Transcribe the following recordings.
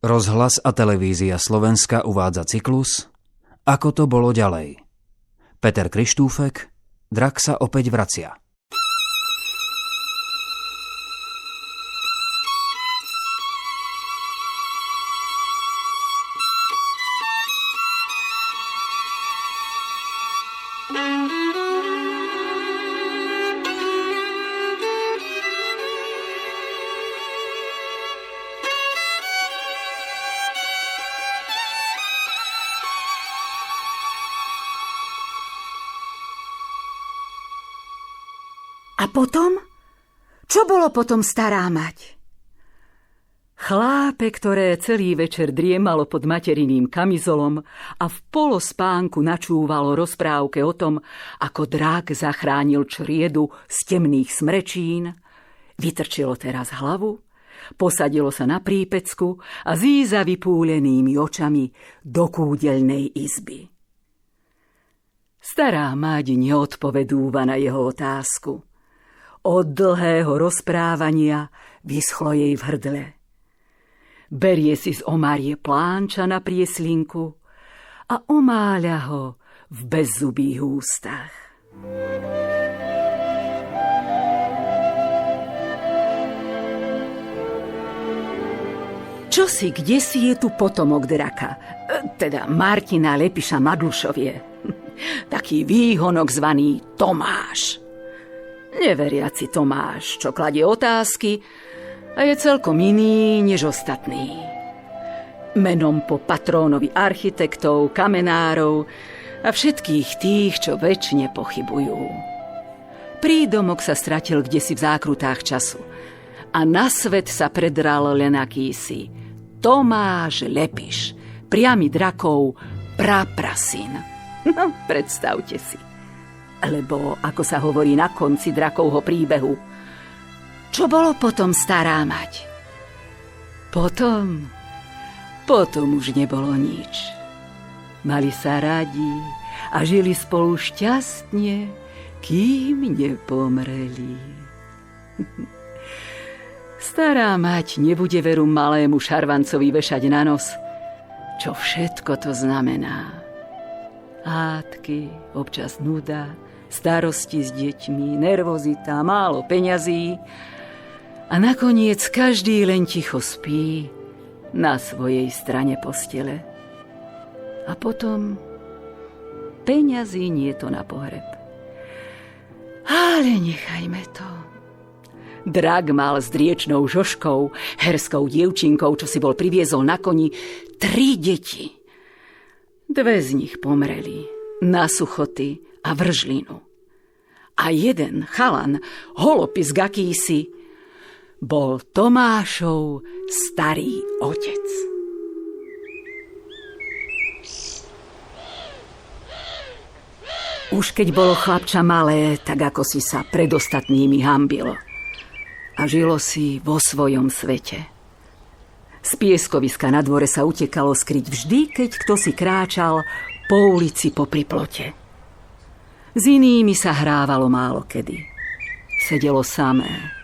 Rozhlas a televízia Slovenska uvádza cyklus Ako to bolo ďalej. Peter Krištúfek, Drak sa opäť vracia. A potom? Čo bolo potom, stará mať? Chlápe, ktoré celý večer driemalo pod materiným kamizolom a v polospánku načúvalo rozprávke o tom, ako drak zachránil čriedu z temných smrečín, vytrčilo teraz hlavu, posadilo sa na prípecku a zíza vypúlenými očami do kúdeľnej izby. Stará mať neodpovedúva na jeho otázku. Od dlhého rozprávania vyschlo jej v hrdle. Berie si z omárie plánča na prieslinku a omáľa ho v bezzubých ústach. Čosi, kdesi je tu potomok draka, teda Martina Lepiša Madlušovie. Taký výhonok zvaný Tomáš. Neveriaci Tomáš, čo kladie otázky a je celkom iný než ostatní. Menom po patrónovi architektov, kamenárov a všetkých tých, čo večne pochybujú. Prídomok sa stratil kdesi v zákrutách času a na svet sa predral len akýsi Tomáš Lepiš, priamy drakov praprasin. No, predstavte si. Lebo, ako sa hovorí na konci drakovho príbehu, čo bolo potom, stará mať? Potom už nebolo nič. Mali sa radi a žili spolu šťastne, kým nepomreli. Stará mať nebude veru malému šarvancovi vešať na nos, čo všetko to znamená. Hádky, občas nuda, starosti s deťmi, nervozita, málo peňazí a nakoniec každý len ticho spí na svojej strane postele. A potom peňazí nie to na pohreb. Ale nechajme to. Drak mal s driečnou Žoškou, herskou dievčinkou, čo si bol priviezol na koni, 3 deti. 2 z nich pomreli na suchoty a vržlinu. A jeden chalan, holopis gakýsi, bol Tomášov starý otec. Už keď bolo chlapča malé, tak ako si sa pred ostatnými hanbilo. A žilo si vo svojom svete. Z pieskoviska na dvore sa utekalo skryť vždy, keď kto si kráčal po ulici popri plote. S inými sa hrávalo málo kedy. Sedelo samé.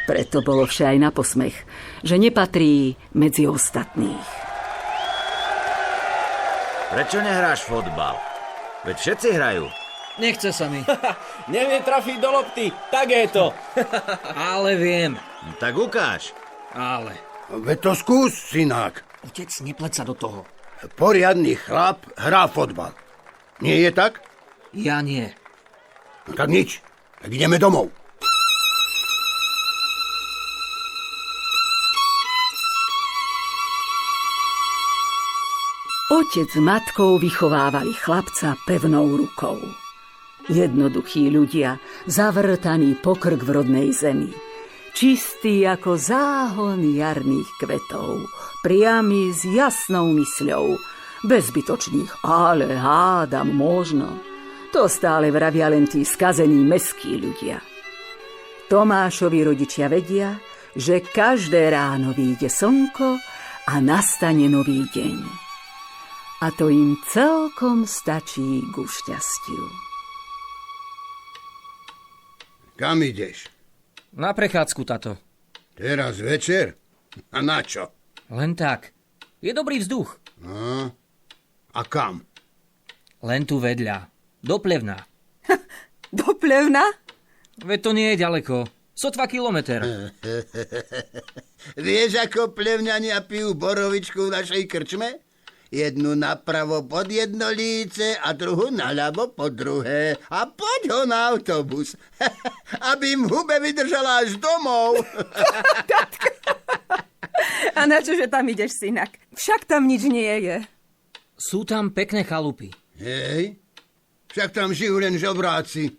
Preto bolo vše aj na posmech, že nepatrí medzi ostatných. Prečo nehráš fotbal? Veď všetci hrajú. Nechce sa mi. Nevie trafiť do lopty, tak je to. Ale viem. Tak ukáž. Ale. Veď to skús, synák. Otec, nepleť sa do toho. Poriadny chlap hrá fotbal. Nie je tak? Ja nie. No tak nič. Tak ideme domov. Otec s matkou vychovávali chlapca pevnou rukou. Jednoduchí ľudia, zavrtaní pokrk v rodnej zemi. Čistý ako záhon jarných kvetov, priamy s jasnou mysľou, bez zbytočných ale hádam možno. To stále vravia len tí skazení mestskí ľudia. Tomášovi rodičia vedia, že každé ráno vyjde slnko a nastane nový deň. A to im celkom stačí ku šťastiu. Kam ideš? Na prechádzku, tato. Teraz večer? A na čo? Len tak. Je dobrý vzduch. A kam? Len tu vedľa. Do Plevna. Do Plevna? Veď to nie je ďaleko. Sotva kilometer. Vieš, ako plevňania pijú borovičku v našej krčme? Jednu napravo pod jedno líce a druhú naľavo pod druhé. A poď ho na autobus, aby im v hube vydržala až domov. A na čože tam ideš, synak? Však tam nič nie je. Sú tam pekné chalupy. Hej, však tam žijú len žobráci.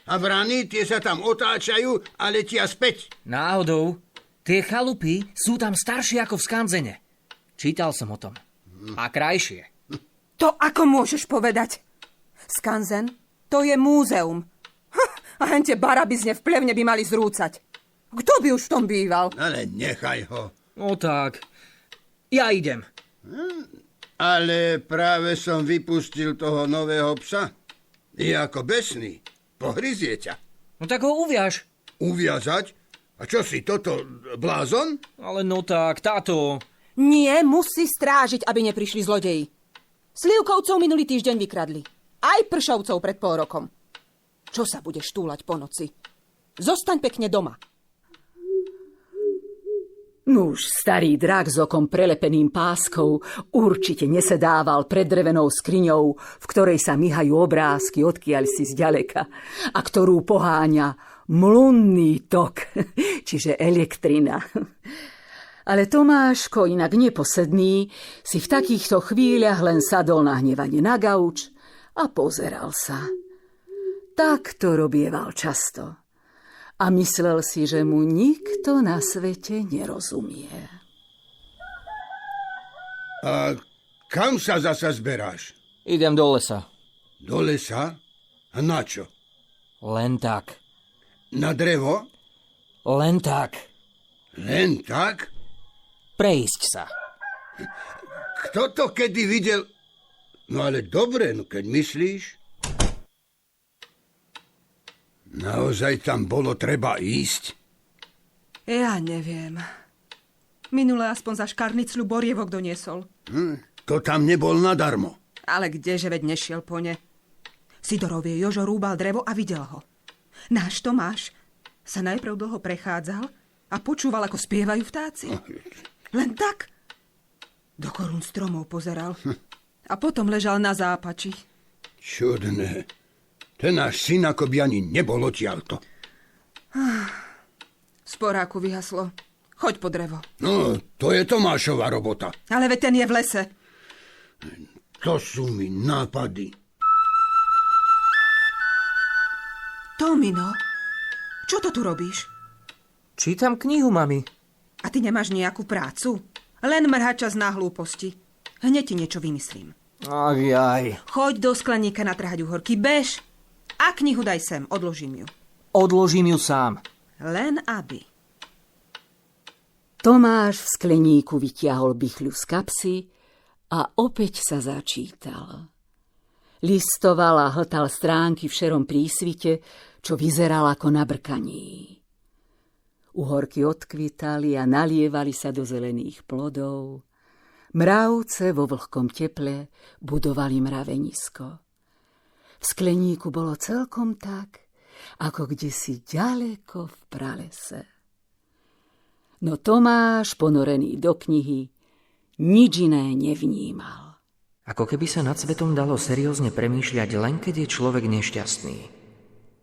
A vrany, tie sa tam otáčajú a letia späť. Náhodou, tie chalupy sú tam staršie ako v Skanzene. Čítal som o tom. A krajšie. To ako môžeš povedať? Skanzen? To je múzeum. A hente barabizne v Plevne by mali zrúcať. Kto by už v tom býval? Ale nechaj ho. No tak, ja idem. Ale práve som vypustil toho nového psa. Je ako besný. Pohryzie ťa. No tak ho uviaž. Uviazať? A čo si, toto blázon? Ale no tak, táto... Nie, musí strážiť, aby neprišli zlodeji. Slivkovcov minulý týždeň vykradli. Aj Pršovcov pred pol rokom. Čo sa budeš túlať po noci? Zostaň pekne doma. Nuž, starý drak s okom prelepeným páskou určite nesedával pred drevenou skriňou, v ktorej sa myhajú obrázky odkiaľ si zďaleka a ktorú poháňa mlunný tok, čiže elektrina. Ale Tomáško, inak neposedný, si v takýchto chvíľach len sadol nahnevane na gauč a pozeral sa. Tak to robieval často. A myslel si, že mu nikto na svete nerozumie. A kam sa zasa zberáš? Idem do lesa. Do lesa? A na čo? Len tak. Na drevo? Len tak. Len tak? Prejsť sa. Kto to kedy videl? No ale dobre, no keď myslíš. Naozaj tam bolo treba ísť? Ja neviem. Minule aspoň za škarniclu borievok doniesol. To tam nebol nadarmo. Ale kdeže, veď nešiel po ne. Sidorovie Jožo rúbal drevo a videl ho. Náš Tomáš sa najprv dlho prechádzal a počúval, ako spievajú vtáci. Len tak. Do korún stromov pozeral. A potom ležal na zápači. Čudné. Ten náš syn ako by ani nebol odtiaľto. Sporáku vyhaslo. Choď po drevo. No, to je Tomášova robota. Ale veď ten je v lese. To sú mi nápady. Tomino, čo to tu robíš? Čítam knihu, mami. A ty nemáš nejakú prácu? Len mrhať čas na hlúposti. Hneď ti niečo vymyslím. Ach jaj. Choď do skleníka natrhať uhorky, bež. A knihu daj sem, odložím ju. Odložím ju sám. Len aby. Tomáš v skleníku vytiahol bichľu z kapsy a opäť sa začítal. Listoval a hltal stránky v šerom prísvite, čo vyzeral ako na brkaní. Uhorky odkvitali a nalievali sa do zelených plodov. Mravce vo vlhkom teple budovali mravenisko. V skleníku bolo celkom tak, ako kdesi ďaleko v pralese. No Tomáš, ponorený do knihy, nič iné nevnímal. Ako keby sa nad svetom dalo seriózne premýšľať len keď je človek nešťastný.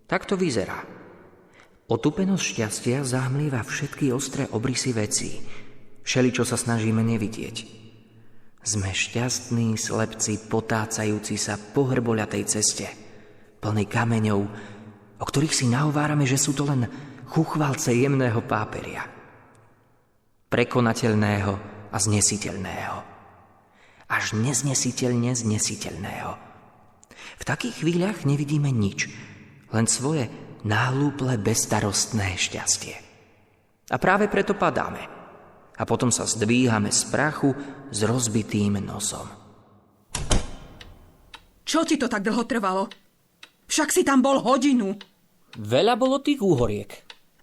Tak to vyzerá. Otúpenosť šťastia zahmlieva všetky ostré obrysy vecí, všeličo sa snažíme nevidieť. Sme šťastní slepci potácajúci sa po hrboľatej ceste, plnej kameňov, o ktorých si nahovárame, že sú to len chuchvalce jemného páperia. Prekonateľného a znesiteľného. Až neznesiteľne znesiteľného. V takých chvíľach nevidíme nič, len svoje náhlúple bezstarostné šťastie. A práve preto padáme. A potom sa zdvíhame z prachu s rozbitým nosom. Čo ti to tak dlho trvalo? Však si tam bol hodinu. Veľa bolo tých úhoriek.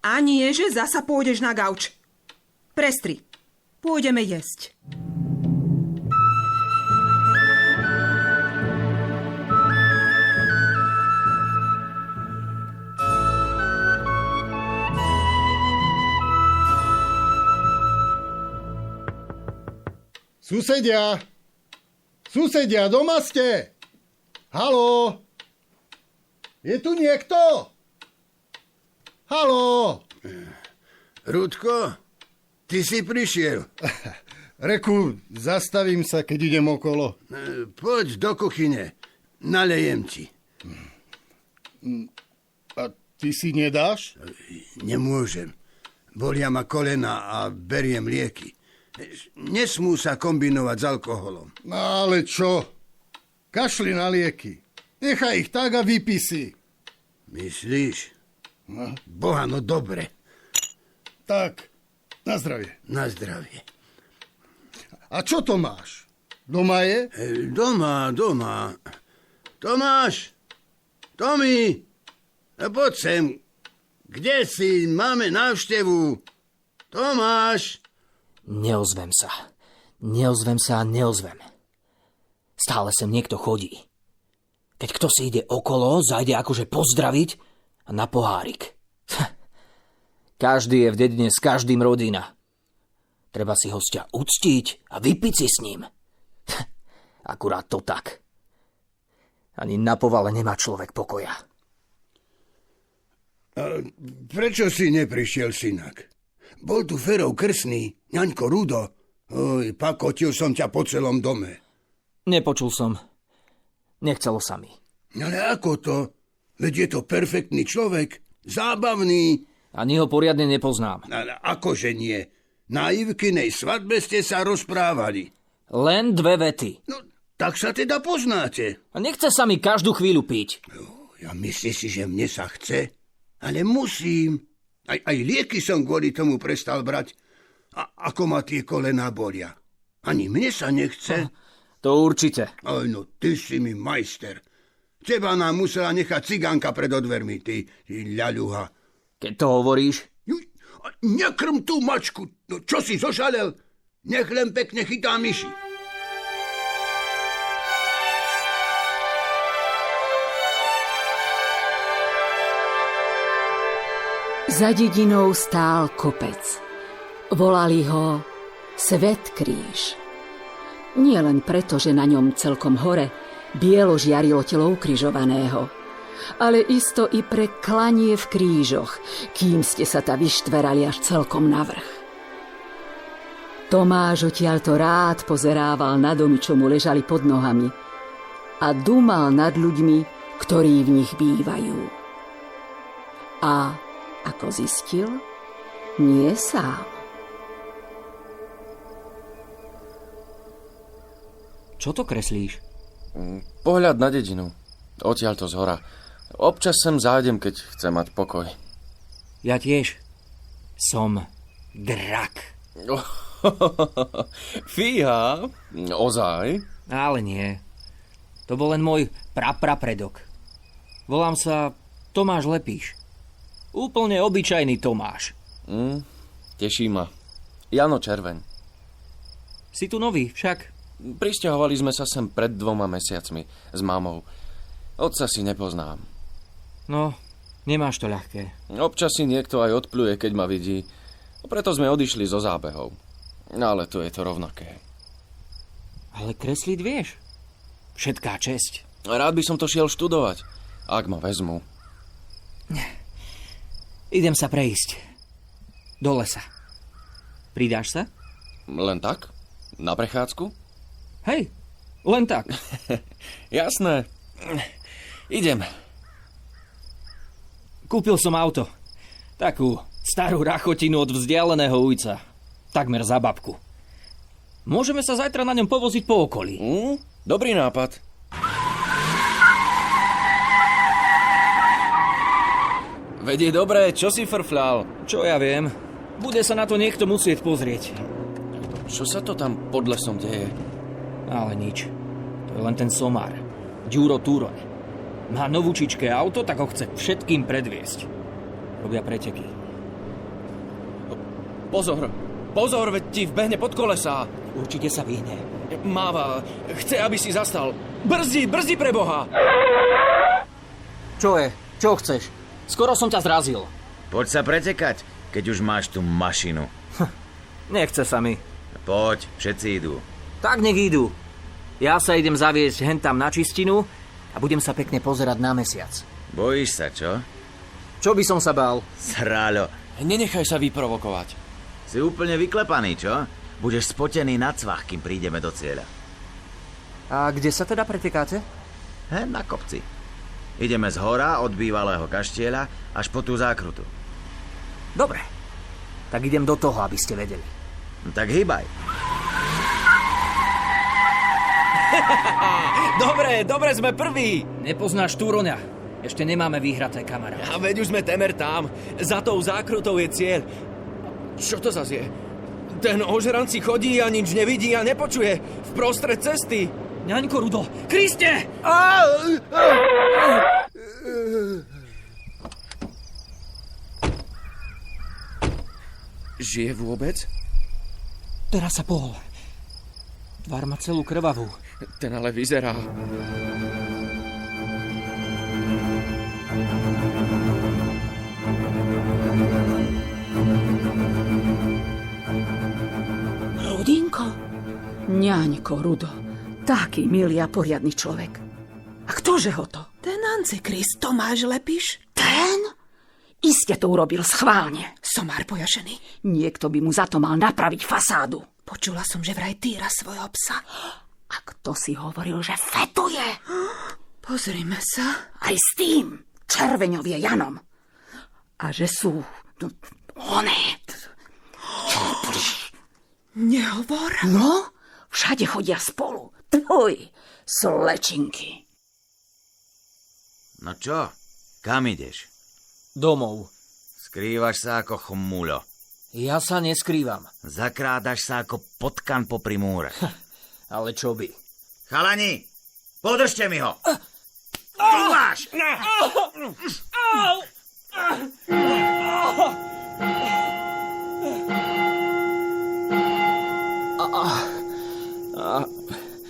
A nie, že zasa pôjdeš na gauč. Prestri, pôjdeme jesť. Susedia! Susedia, doma ste? Haló? Je tu niekto? Haló? Rúdko, ty si prišiel. Reku, zastavím sa, keď idem okolo. Poď do kuchyne, nalejem ti. A ty si nedáš? Nemôžem. Bolia ma kolena a beriem lieky. Nesmú sa kombinovať s alkoholom. No ale čo? Kašli na lieky. Nechaj ich tak a vypí si. Myslíš? No. Boha, no dobre. Tak, na zdravie. Na zdravie. A čo to máš? Doma je? Doma. Tomáš! Tomi! Poď sem. Kde si? Máme návštevu. Tomáš! Neozvem sa. Stále sem niekto chodí. Keď kto si ide okolo, zajde akože pozdraviť a na pohárik. Každý je v dedine s každým rodina. Treba si hostia uctiť a vypiť si s ním. Akurát to tak. Ani na povale nemá človek pokoja. Prečo si neprišiel, synak? Bol tu Ferov krstný, ňaňko Rudo. Oj, pakotil som ťa po celom dome. Nepočul som. Nechcelo sa mi. Ale ako to? Veď je to perfektný človek, zábavný. Ani ho poriadne nepoznám. Ale akože nie? Na Ivkinej svadbe ste sa rozprávali. Len 2 vety. No, tak sa teda poznáte. A nechce sa mi každú chvíľu piť. Ja myslím si, že mne sa chce, ale musím. Aj lieky som kvôli tomu prestal brať. A ako ma tie kolená bolia. Ani mne sa nechce. To určite. Aj no, ty si mi majster. Teba nám musela nechať cigánka pred odvermi, ty ľaľuha. Keď to hovoríš? Nekrm tú mačku. No, čo si zošalel? Nech len pekne chytá myši. Za dedinou stál kopec. Volali ho Svet kríž. Nie len preto, že na ňom celkom hore bielo žiarilo telo ukrižovaného, ale isto i pre klanie v krížoch, kým ste sa ta vyštverali až celkom navrch. Tomáš odtiaľto rád pozerával na domy, čo mu ležali pod nohami a dúmal nad ľuďmi, ktorí v nich bývajú. A ako zistil, nie sám. Čo to kreslíš? Pohľad na dedinu. Odtiaľto zhora. Občas sem zájdem, keď chcem mať pokoj. Ja tiež. Som drak. Fíha, ozaj? Ale nie. To bol len môj praprapredok. Volám sa Tomáš Lepíš. Úplne obyčajný Tomáš. Teší ma. Jano Červeň. Si tu nový však? Prisťahovali sme sa sem pred 2 mesiacmi s mamou. Otca si nepoznám. No, nemáš to ľahké. Občas si niekto aj odpluje, keď ma vidí. Preto sme odišli zo zábehov. Ale tu je to rovnaké. Ale kresliť vieš? Všetká česť. Rád by som to šiel študovať, ak ma vezmu. Idem sa prejsť. Do lesa. Pridáš sa? Len tak? Na prechádzku? Hej, len tak. Jasné. Idem. Kúpil som auto. Takú starú rachotinu od vzdialeného ujca. Takmer za babku. Môžeme sa zajtra na ňom povoziť po okolí. Dobrý nápad. Vedie dobré, čo si frfľal? Čo ja viem. Bude sa na to niekto musieť pozrieť. Čo sa to tam pod lesom deje? Ale nič. To je len ten somár. Ďuro Túroň. Má novúčičké auto, tak ho chce všetkým predviesť. Robia preteky. Pozor, veď ti vbehne pod kolesá. Určite sa vyhne. Máva, chce, aby si zastal. Brzdi pre Boha! Čo je? Čo chceš? Skoro som ťa zrazil. Poď sa pretekať, keď už máš tú mašinu. Nechce sa mi. Poď, všetci idú. Tak nech idú. Ja sa idem zaviesť hentam na čistinu a budem sa pekne pozerať na mesiac. Bojíš sa, čo? Čo by som sa bál? Sráľo. Nenechaj sa vyprovokovať. Si úplne vyklepaný, čo? Budeš spotený na cvach, kým prídeme do cieľa. A kde sa teda pretekáte? Na kopci. Ideme z hora od bývalého kaštieľa až po tú zákrutu. Dobre. Tak idem do toho, aby ste vedeli. Tak hýbaj. Dobre, sme prví. Nepoznáš Túroňa. Ešte nemáme vyhraté, kamarát. A veď už sme temer tam. Za tou zákrutou je cieľ. Čo to zas je? Ten ožran si chodí a nič nevidí a nepočuje. V prostred cesty. Ňaňko, Rudo! Kriste! Žije vôbec? Teraz sa pohol. Tvár má celú krvavú. Ten ale vyzerá. Rudinko? Ňaňko, Rudo. Taký milý a poriadny človek. A ktože ho to? Ten Antikrist Tomáš Lepiš? Ten? Iste to urobil schválne. Somár pojašený. Niekto by mu za to mal napraviť fasádu. Počula som, že vraj týra svojho psa. A kto si hovoril, že fetuje? Pozrime sa. Aj s tým Červeňovie Janom. A že sú oné. Nehovor. No, všade chodia spolu. Tvoj, slečinky. No čo? Kam ideš? Domov. Skrývaš sa ako chmuľo. Ja sa neskrývam. Zakrádaš sa ako potkan popri múre. Ale čo by? Chalani, podržte mi ho! Tomáš!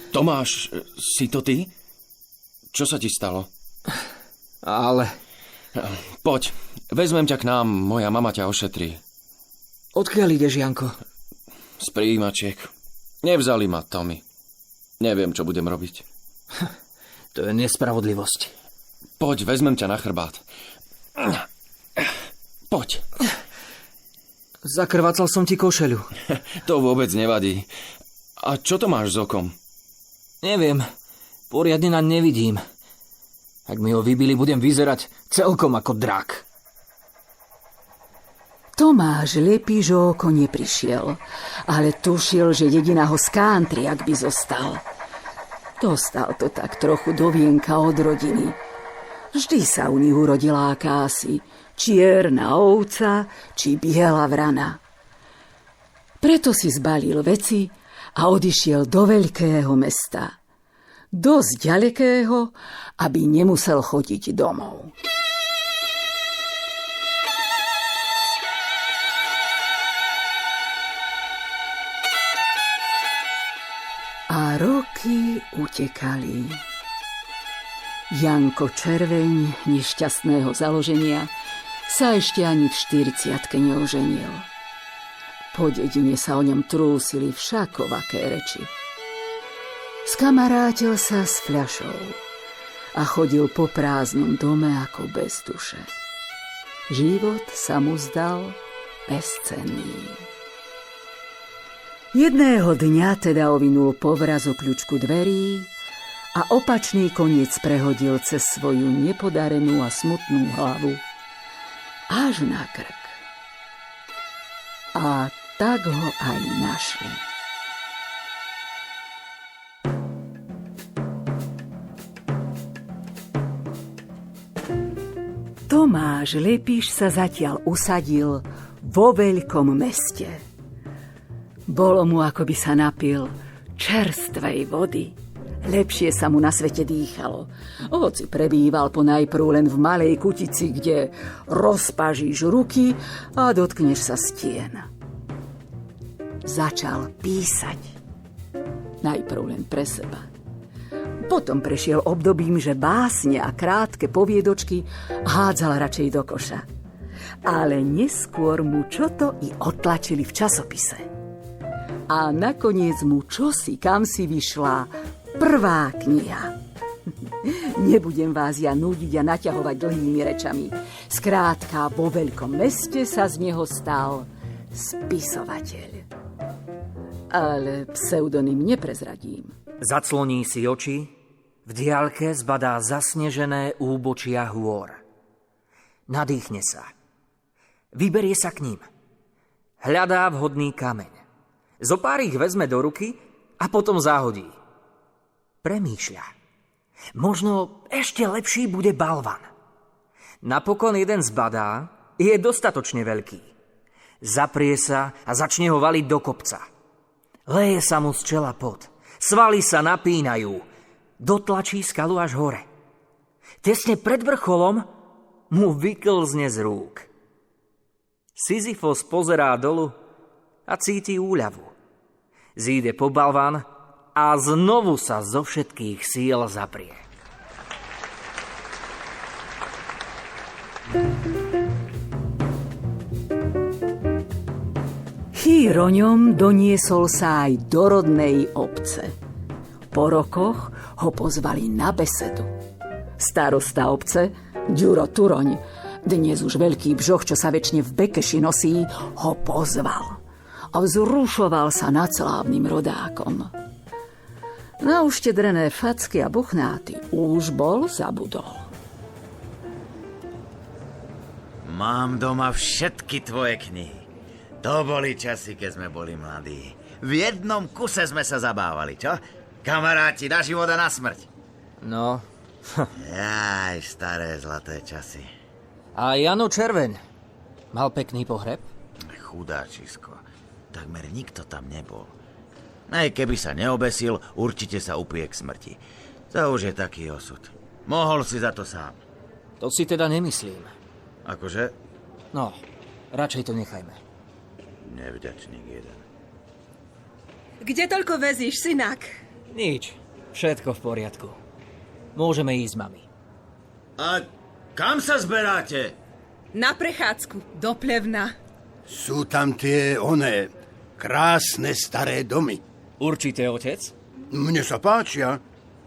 Tomáš, si to ty? Čo sa ti stalo? Ale... Poď, vezmem ťa k nám, moja mama ťa ošetrí. Odkiaľ ideš, Janko? Z prijímačiek. Nevzali ma, Tommy. Neviem, čo budem robiť. To je nespravodlivosť. Poď, vezmem ťa na chrbát. Poď. Zakrvácal som ti košeľu. To vôbec nevadí. A čo to máš s okom? Neviem. Poriadne naň nevidím. Ak mi ho vybili, budem vyzerať celkom ako drak. Tomáš Lepiš o oko neprišiel, ale tušil, že dedina ho z country, ak by zostal. Dostal to tak trochu do vienka od rodiny. Vždy sa u nich urodila akási čierna ovca či biela vrana. Preto si zbalil veci a odišiel do veľkého mesta. Dosť ďalekého, aby nemusel chodiť domov. A roky utekali. Janko Červeň, nešťastného založenia, sa ešte ani v 40-tke neoženil. Po dedine sa o ňom trúsili všakovaké reči. Skamarátil sa s fľašou a chodil po prázdnom dome ako bez duše. Život sa mu zdal bezcenný. Jedného dňa teda ovinul povraz o kľučku dverí a opačný koniec prehodil cez svoju nepodarenú a smutnú hlavu až na krk. A tak ho aj našli. Tomáš Lepiš sa zatiaľ usadil vo veľkom meste. Bolo mu, ako by sa napil čerstvej vody. Lepšie sa mu na svete dýchalo. Hoci prebýval ponajprv len v malej kutici, kde rozpažíš ruky a dotkneš sa stien. Začal písať. Najprv len pre seba. Potom prešiel obdobím, že básne a krátke poviedočky hádzal radšej do koša. Ale neskôr mu čo to i otlačili v časopise. A nakoniec mu čosi kamsi vyšla prvá kniha. Nebudem vás ja núdiť a naťahovať dlhými rečami. Skrátka, vo veľkom meste sa z neho stal spisovateľ. Ale pseudonym neprezradím. Zacloní si oči, v diaľke zbadá zasnežené úbočia hôr. Nadýchne sa. Vyberie sa k ním. Hľadá vhodný kameň. Zopár ich vezme do ruky a potom zahodí. Premýšľa. Možno ešte lepší bude balvan. Napokon jeden zbadá, je dostatočne veľký. Zaprie sa a začne ho valiť do kopca. Leje sa mu z čela pot. Svaly sa napínajú. Dotlačí skalu až hore. Tesne pred vrcholom mu vyklzne z rúk. Sisyfos pozerá dolu a cíti úľavu. Zíde po balvan a znovu sa zo všetkých síl zaprie. Chýr o ňom doniesol sa aj do rodnej obce. Po rokoch ho pozvali na besedu. Starosta obce, Ďuro Turoň, dnes už veľký bžoch, čo sa večne v bekeši nosí, ho pozval a vzrušoval sa nad slávnym rodákom. Na uštedrené facky a buchnáty už bol zabudol. Mám doma všetky tvoje knihy. To boli časy, keď sme boli mladí. V jednom kuse sme sa zabávali, čo? Kamaráti, na život a na smrť. No. Jaj, staré zlaté časy. A Jano Červeň mal pekný pohreb? Chudáčisko, takmer nikto tam nebol. Aj keby sa neobesil, určite sa upije k smrti. To už je taký osud. Mohol si za to sám. To si teda nemyslím. Akože? No, radšej to nechajme. Nevďačník jeden. Kde toľko vezíš, synak? Nič, všetko v poriadku. Môžeme ísť, mami. A kam sa zberáte? Na prechádzku, do plevna. Sú tam tie krásne staré domy. Určite, otec? Mne sa páčia.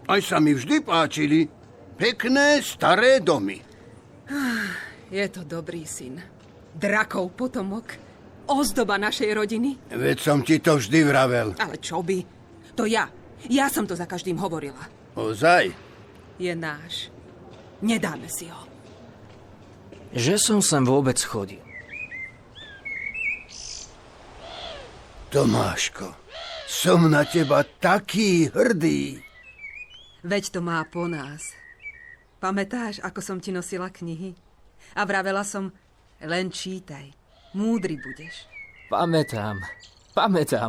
Aj sa mi vždy páčili. Pekné staré domy. Je to dobrý syn. Drakov potomok. Ozdoba našej rodiny. Veď som ti to vždy vravel. Ale čo by? To ja. Ja som to za každým hovorila. Ozaj? Je náš. Nedáme si ho. Že som sem vôbec chodil. Tomáško, som na teba taký hrdý. Veď to má po nás. Pamätáš, ako som ti nosila knihy? A vravela som, len čítaj. Múdry budeš. Pamätám,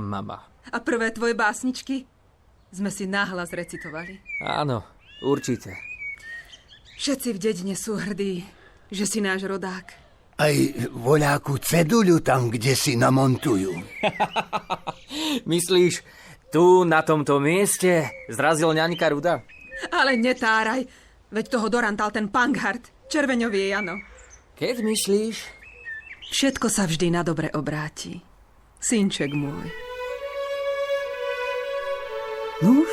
mama. A prvé tvoje básničky sme si nahlas recitovali. Áno, určite. Všetci v dedine sú hrdí, že si náš rodák. Aj voľakú ceduľu tam, kde si namontujú. Myslíš, tu na tomto mieste zrazil ňaňka Ruda? Ale netáraj, veď toho dorantal ten Pankhart, červeňový Jano. Keď myslíš? Všetko sa vždy na dobre obráti. Synček môj. Nuž,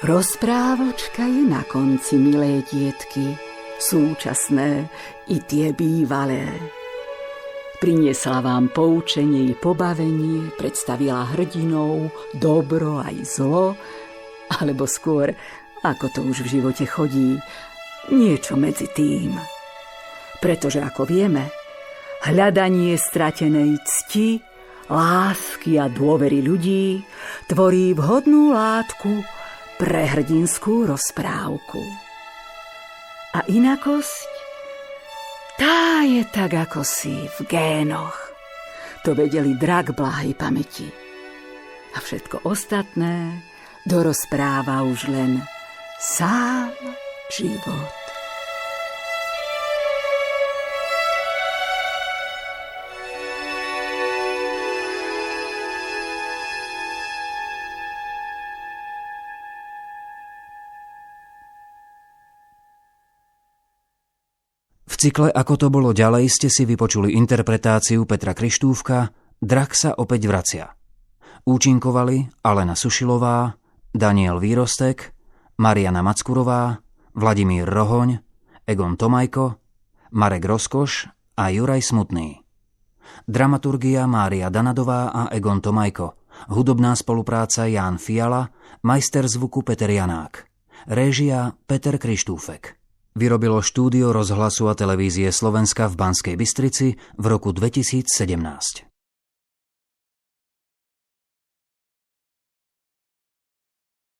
rozprávočka je na konci, milé dietky, súčasné i tie bývalé. Priniesla vám poučenie i pobavenie, predstavila hrdinou, dobro aj zlo, alebo skôr, ako to už v živote chodí, niečo medzi tým. Pretože, ako vieme, hľadanie stratenej cti, lásky a dôvery ľudí tvorí vhodnú látku pre hrdinskú rozprávku. A inakosť, tá je tak ako si v génoch. To vedeli drak blahej pamäti. A všetko ostatné dorozpráva už len sám život. V cykle Ako to bolo ďalej ste si vypočuli interpretáciu Petra Krištúfka Drak sa opäť vracia. Účinkovali Alena Sušilová, Daniel Výrostek, Mariana Mackurová, Vladimír Rohoň, Egon Tomajko, Marek Rozkoš a Juraj Smutný. Dramaturgia Mária Danadová a Egon Tomajko. Hudobná spolupráca Ján Fiala, majster zvuku Peter Janák. Réžia Peter Krištúfek. Vyrobilo štúdio Rozhlasu a televízie Slovenska v Banskej Bystrici v roku 2017.